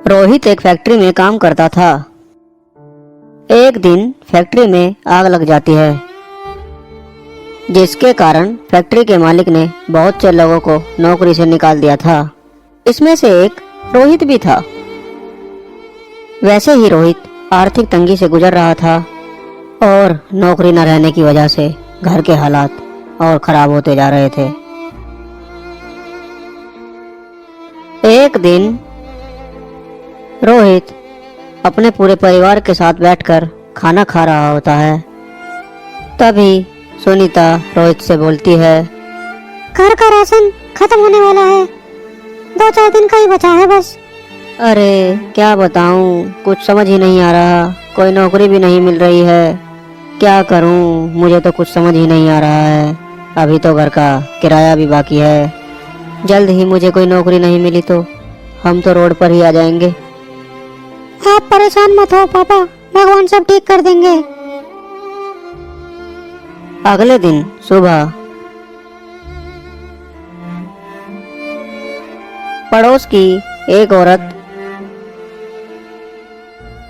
रोहित एक फैक्ट्री में काम करता था। एक दिन फैक्ट्री में आग लग जाती है, जिसके कारण फैक्ट्री के मालिक ने बहुत से लोगों को नौकरी से निकाल दिया था। इसमें से एक रोहित भी था। वैसे ही रोहित आर्थिक तंगी से गुजर रहा था और नौकरी न रहने की वजह से घर के हालात और खराब होते जा रहे थे। एक दिन रोहित अपने पूरे परिवार के साथ बैठकर खाना खा रहा होता है। तभी सुनीता रोहित से बोलती है, घर का राशन खत्म होने वाला है, 2-4 दिन का ही बचा है बस। अरे क्या बताऊं, कुछ समझ ही नहीं आ रहा। कोई नौकरी भी नहीं मिल रही है, क्या करूं, मुझे तो कुछ समझ ही नहीं आ रहा है। अभी तो घर का किराया भी बाकी है। जल्द ही मुझे कोई नौकरी नहीं मिली तो हम तो रोड पर ही आ जाएंगे। आप परेशान मत हो पापा, भगवान सब ठीक कर देंगे। अगले दिन सुबह पड़ोस की एक औरत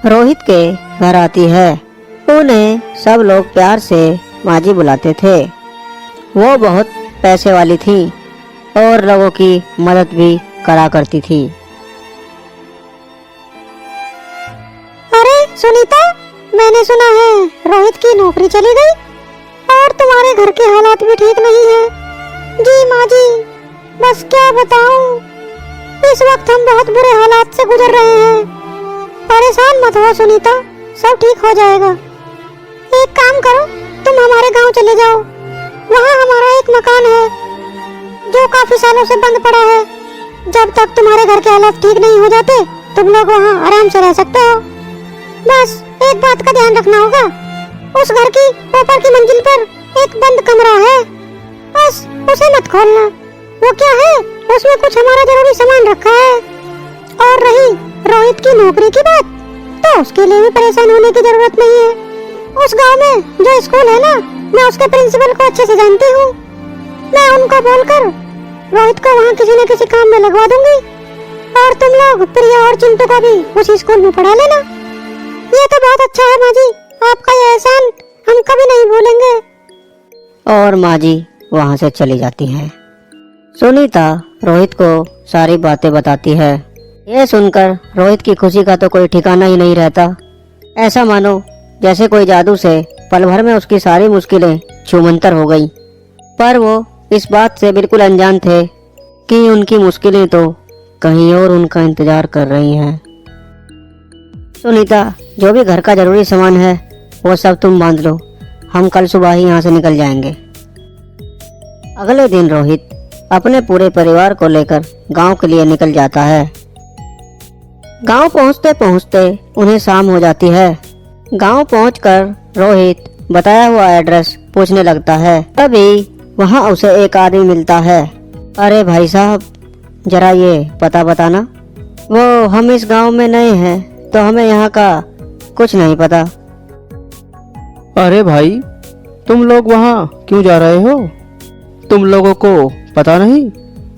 रोहित के घर आती है। उन्हें सब लोग प्यार से माँ जी बुलाते थे। वो बहुत पैसे वाली थी और लोगों की मदद भी करा करती थी। अरे सुनीता, मैंने सुना है रोहित की नौकरी चली गई और तुम्हारे घर के हालात भी ठीक नहीं है। जी माँ जी, बस क्या बताऊं, इस वक्त हम बहुत बुरे हालात से गुजर रहे हैं। परेशान मत हो सुनीता, सब ठीक हो जाएगा। एक काम करो, तुम हमारे गांव चले जाओ। वहाँ हमारा एक मकान है जो काफी सालों से बंद पड़ा है। जब तक तुम्हारे घर के हालात ठीक नहीं हो जाते, तुम लोग वहाँ आराम से रह सकते हो। बस एक बात का ध्यान रखना होगा, उस घर की ऊपर की मंजिल पर एक बंद कमरा है, बस उसे मत खोलना। वो क्या है, उसमें कुछ हमारा जरूरी सामान रखा है। और रही रोहित की नौकरी की बात, तो उसके लिए भी परेशान होने की जरूरत नहीं है। उस गांव में जो स्कूल है ना, मैं उसके प्रिंसिपल को अच्छे से जानती हूँ। मैं उनको बोलकर रोहित को वहाँ किसी न किसी काम में लगवा दूंगी और तुम लोग प्रिया और चिंटू को भी उसी स्कूल में पढ़ा लेना। ये तो बहुत अच्छा है माँ जी, आपका ये एहसान हम कभी नहीं भूलेंगे। और माँ जी वहाँ से चली जाती हैं। सुनीता रोहित को सारी बातें बताती है। ये सुनकर रोहित की खुशी का तो कोई ठिकाना ही नहीं रहता। ऐसा मानो जैसे कोई जादू से पल भर में उसकी सारी मुश्किलें छूमंतर हो गई। पर वो इस बात से बिल्कुल अनजान थे कि उनकी मुश्किलें तो कहीं और उनका इंतजार कर रही हैं। सुनीता, जो भी घर का जरूरी सामान है वो सब तुम बांध लो, हम कल सुबह ही यहाँ से निकल जाएंगे। अगले दिन रोहित अपने पूरे परिवार को लेकर गांव के लिए निकल जाता है। गांव पहुँचते पहुँचते उन्हें शाम हो जाती है। गांव पहुंचकर रोहित बताया हुआ एड्रेस पूछने लगता है। तभी वहां उसे एक आदमी मिलता है। अरे भाई साहब, जरा ये पता बताना। वो हम इस गांव में नए हैं तो हमें यहाँ का कुछ नहीं पता। अरे भाई, तुम लोग वहाँ क्यों जा रहे हो? तुम लोगों को पता नहीं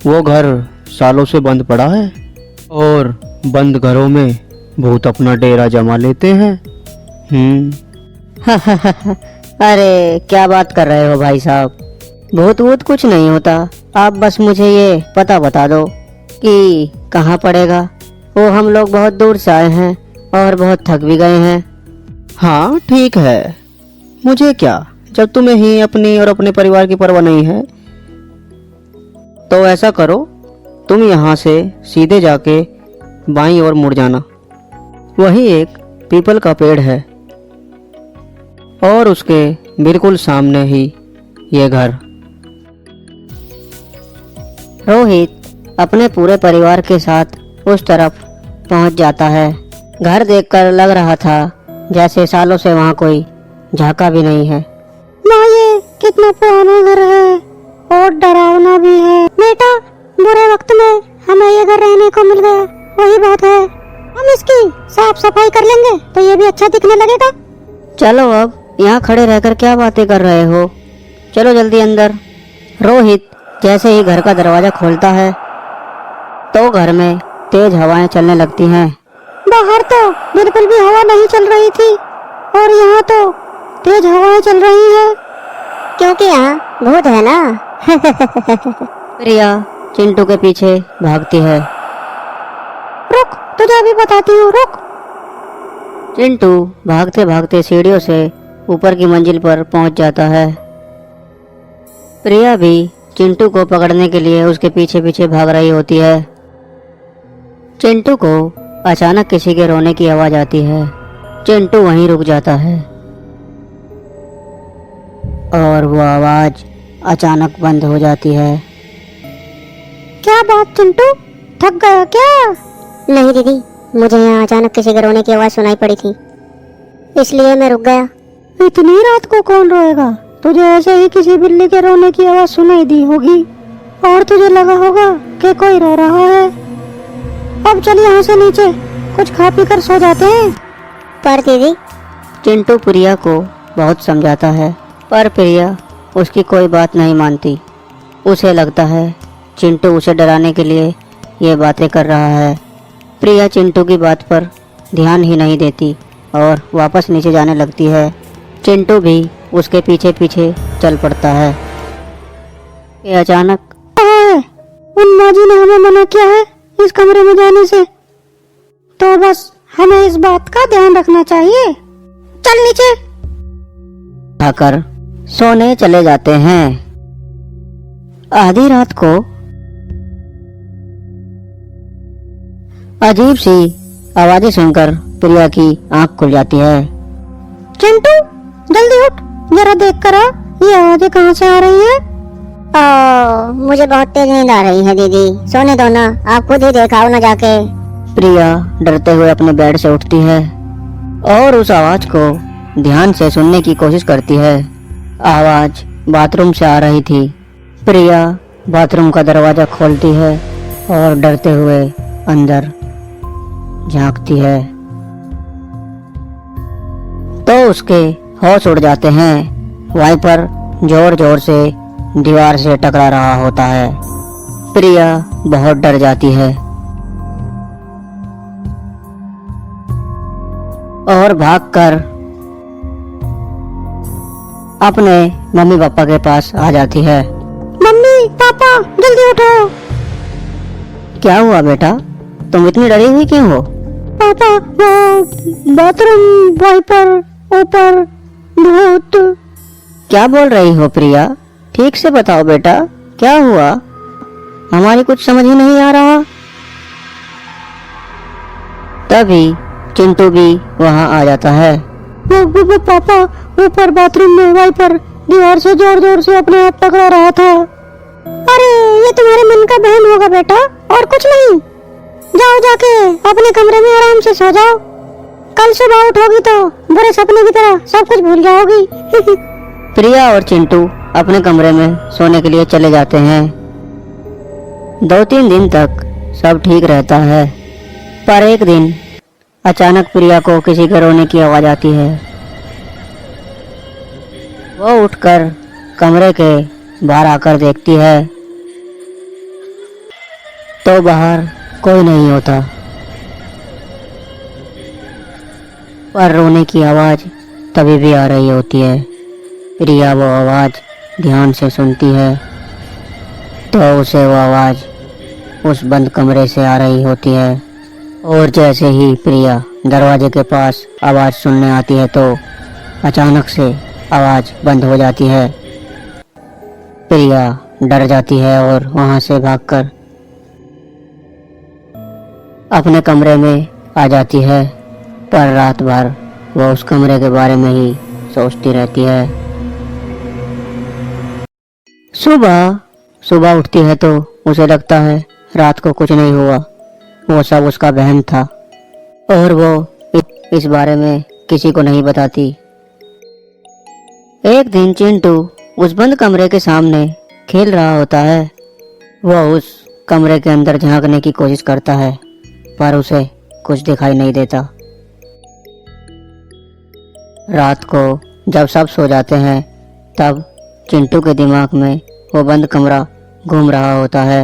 वो घर सालों से बंद पड़ा है और बंद घरों में भूत अपना डेरा जमा लेते हैं। अरे क्या बात कर रहे हो भाई साहब, भूत वूत कुछ नहीं होता। आप बस मुझे ये पता बता दो कि कहाँ पड़ेगा। वो हम लोग बहुत दूर से आए हैं और बहुत थक भी गए हैं। हाँ ठीक है, मुझे क्या, जब तुम्हें ही अपनी और अपने परिवार की परवाह नहीं है तो ऐसा करो, तुम यहाँ से सीधे जाके बाईं ओर मुड़ जाना। वहीं एक पीपल का पेड़ है और उसके बिल्कुल सामने ही ये घर। रोहित अपने पूरे परिवार के साथ उस तरफ पहुंच जाता है। घर देखकर लग रहा था जैसे सालों से वहां कोई झांका भी नहीं है। माँ, ये कितना पुराना घर है और डरावना भी है। बेटा, बुरे वक्त में हमें ये घर रहने को मिल गया, वही बहुत है। हम इसकी साफ सफाई कर लेंगे तो ये भी अच्छा दिखने लगेगा। चलो अब यहाँ खड़े रहकर क्या बातें कर रहे हो, चलो जल्दी अंदर। रोहित जैसे ही घर का दरवाजा खोलता है तो घर में तेज हवाएं चलने लगती हैं बाहर तो बिल्कुल भी हवा नहीं चल रही थी और यहाँ तो तेज हवाएं चल रही है। क्योंकि यहाँ भूत है ना। प्रिया चिंटू के पीछे भागती है। रुक, तुझे अभी बताती हूँ, रुक। चिंटू भागते भागते सीढ़ियों से ऊपर की मंजिल पर पहुंच जाता है। प्रिया भी चिंटू को पकड़ने के लिए उसके पीछे पीछे भाग रही होती है। चिंटू को अचानक किसी के रोने की आवाज आती है। चिंटू वहीं रुक जाता है और वो आवाज अचानक बंद हो जाती है। क्या बात चिंटू, थक गया क्या? नहीं दीदी, मुझे यहाँ अचानक किसी के रोने की आवाज़ सुनाई पड़ी थी, इसलिए मैं रुक गया। इतनी रात को कौन रोएगा? तुझे ऐसे ही किसी बिल्ली के रोने की आवाज सुनाई दी होगी और तुझे लगा होगा कि कोई रो रहा है। अब चल यहाँ से नीचे, कुछ खा पी कर सो जाते हैं। पर दीदी, चिंटू प्रिया को बहुत समझाता है, पर प्रिया उसकी कोई बात नहीं मानती। उसे लगता है चिंटू उसे डराने के लिए ये बातें कर रहा है। प्रिया चिंटू की बात पर ध्यान ही नहीं देती और वापस नीचे जाने लगती है। चिंटू भी उसके पीछे पीछे चल पड़ता है कि अचानक उन माजी ने हमें मना किया है इस कमरे में जाने से, तो बस हमें इस बात का ध्यान रखना चाहिए। चल नीचे। आकर सोने चले जाते हैं। आधी रात को अजीब सी आवाजें सुनकर प्रिया की आंख खुल जाती है। चिंटू जल्दी उठ, जरा देख कर आ, ये आवाजें कहाँ से आ रही है? मुझे बहुत तेज नींद आ रही है दीदी, सोने दो ना, आप खुद ही देखाओ ना जाके। प्रिया डरते हुए अपने बेड से उठती है और उस आवाज को ध्यान से सुनने की कोशिश करती है। आवाज बाथरूम से आ रही थी। प्रिया बाथरूम का दरवाजा खोलती है और डरते हुए अंदर झांकती है तो उसके होश उड़ जाते हैं। वाइपर जोर जोर से दीवार से टकरा रहा होता है। प्रिया बहुत डर जाती है और भागकर अपने मम्मी पापा के पास आ जाती है। मम्मी पापा जल्दी उठो। क्या हुआ बेटा, तुम इतनी डरी हुई क्यों हो? पापा वो बाथरूम वाइपर ऊपर भूत। क्या बोल रही हो प्रिया, ठीक से बताओ बेटा, क्या हुआ? हमारी कुछ समझ ही नहीं आ रहा। तभी चिंटू भी वहाँ आ जाता है। वो पापा ऊपर बाथरूम में वाइपर दीवार से जोर जोर से अपने आप पकड़ा रहा था। अरे ये तुम्हारे मन का बहन होगा बेटा, और कुछ नहीं। जाओ जाके अपने कमरे में आराम से सो जाओ, कल सुबह उठोगी तो बुरे सपने की तरह सब कुछ भूल जाओगी। प्रिया और चिंटू अपने कमरे में सोने के लिए चले जाते हैं। 2-3 दिन तक सब ठीक रहता है, पर एक दिन अचानक प्रिया को किसी के रोने की आवाज आती है। वो उठकर कमरे के बाहर आकर देखती है तो बाहर कोई नहीं होता, पर रोने की आवाज तभी भी आ रही होती है। प्रिया वो आवाज ध्यान से सुनती है तो उसे वो आवाज उस बंद कमरे से आ रही होती है और जैसे ही प्रिया दरवाजे के पास आवाज सुनने आती है तो अचानक से आवाज बंद हो जाती है। प्रिया डर जाती है और वहां से भागकर अपने कमरे में आ जाती है, पर रात भर वो उस कमरे के बारे में ही सोचती रहती है। सुबह उठती है तो उसे लगता है रात को कुछ नहीं हुआ, वो सब उसका वहम था और वो इस बारे में किसी को नहीं बताती। एक दिन चिंटू उस बंद कमरे के सामने खेल रहा होता है। वो उस कमरे के अंदर झांकने की कोशिश करता है, पर उसे कुछ दिखाई नहीं देता। रात को जब सब सो जाते हैं तब चिंटू के दिमाग में वो बंद कमरा घूम रहा होता है।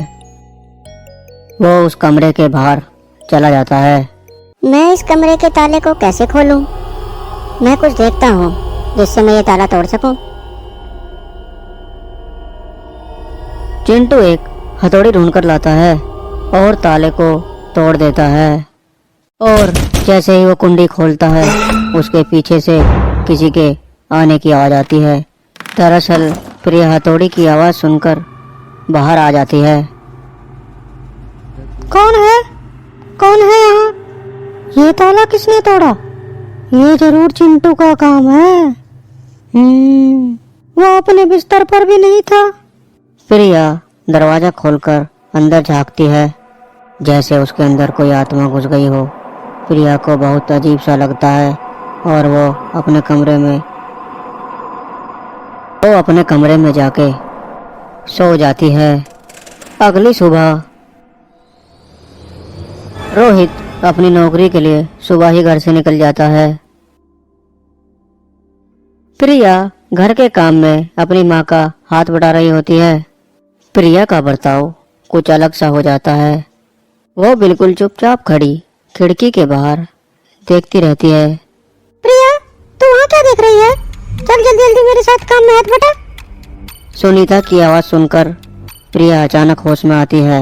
वो उस कमरे के बाहर चला जाता है मैं इस कमरे के ताले को कैसे खोलूं? मैं कुछ देखता हूँ जिससे मैं ये ताला तोड़ सकूं। चिंटू एक हथौड़ी ढूंढकर लाता है और ताले को तोड़ देता है। और जैसे ही वो कुंडी खोलता है उसके पीछे से किसी के आने की आवाज आती है। दरअसल प्रिया हथौड़ी की आवाज सुनकर बाहर आ जाती है। कौन है? कौन है यहाँ? ये ताला किसने तोड़ा? ये जरूर चिंटू का काम है। वो अपने बिस्तर पर भी नहीं था। प्रिया दरवाजा खोलकर अंदर झांकती है, जैसे उसके अंदर कोई आत्मा घुस गई हो। प्रिया को बहुत अजीब सा लगता है और वो अपने कमरे में जाके सो जाती है। अगली सुबह रोहित अपनी नौकरी के लिए सुबह ही घर से निकल जाता है। प्रिया घर के काम में अपनी माँ का हाथ बटा रही होती है। प्रिया का बर्ताव कुछ अलग सा हो जाता है। वो बिल्कुल चुपचाप खड़ी खिड़की के बाहर देखती रहती है। प्रिया, तू वहाँ क्या देख रही है? चल जल्दी जल्दी मेरे साथ काम में हाथ बटा। सुनीता की आवाज सुनकर प्रिया अचानक होश में आती है।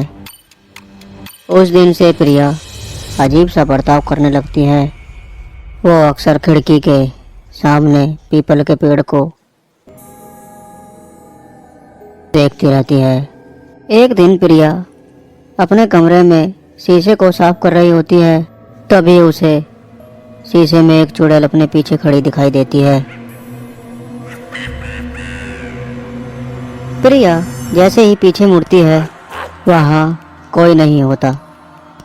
उस दिन से प्रिया अजीब सा बर्ताव करने लगती है। वो अक्सर खिड़की के सामने पीपल के पेड़ को देखती रहती है। एक दिन प्रिया अपने कमरे में शीशे को साफ कर रही होती है, तभी उसे शीशे में एक चुड़ैल अपने पीछे खड़ी दिखाई देती है। प्रिया जैसे ही पीछे मुड़ती है वहाँ कोई नहीं होता।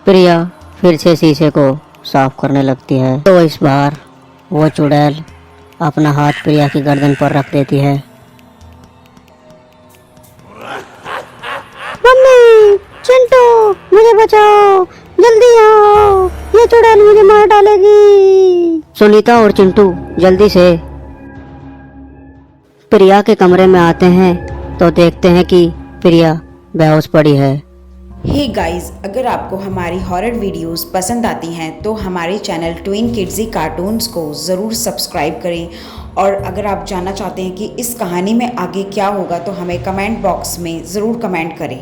प्रिया फिर से शीशे को साफ करने लगती है तो इस बार वो चुड़ैल अपना हाथ प्रिया की गर्दन पर रख देती है। मम्मी, चिंटू, मुझे बचाओ, जल्दी आओ, ये चुड़ैल मुझे मार डालेगी। सुनीता और चिंटू जल्दी से प्रिया के कमरे में आते हैं तो देखते हैं कि प्रिया बेहोश पड़ी है। हे गाइस, अगर आपको हमारी हॉरर वीडियोस पसंद आती हैं तो हमारे चैनल ट्विन किड्जी कार्टून्स को ज़रूर सब्सक्राइब करें। और अगर आप जानना चाहते हैं कि इस कहानी में आगे क्या होगा तो हमें कमेंट बॉक्स में ज़रूर कमेंट करें।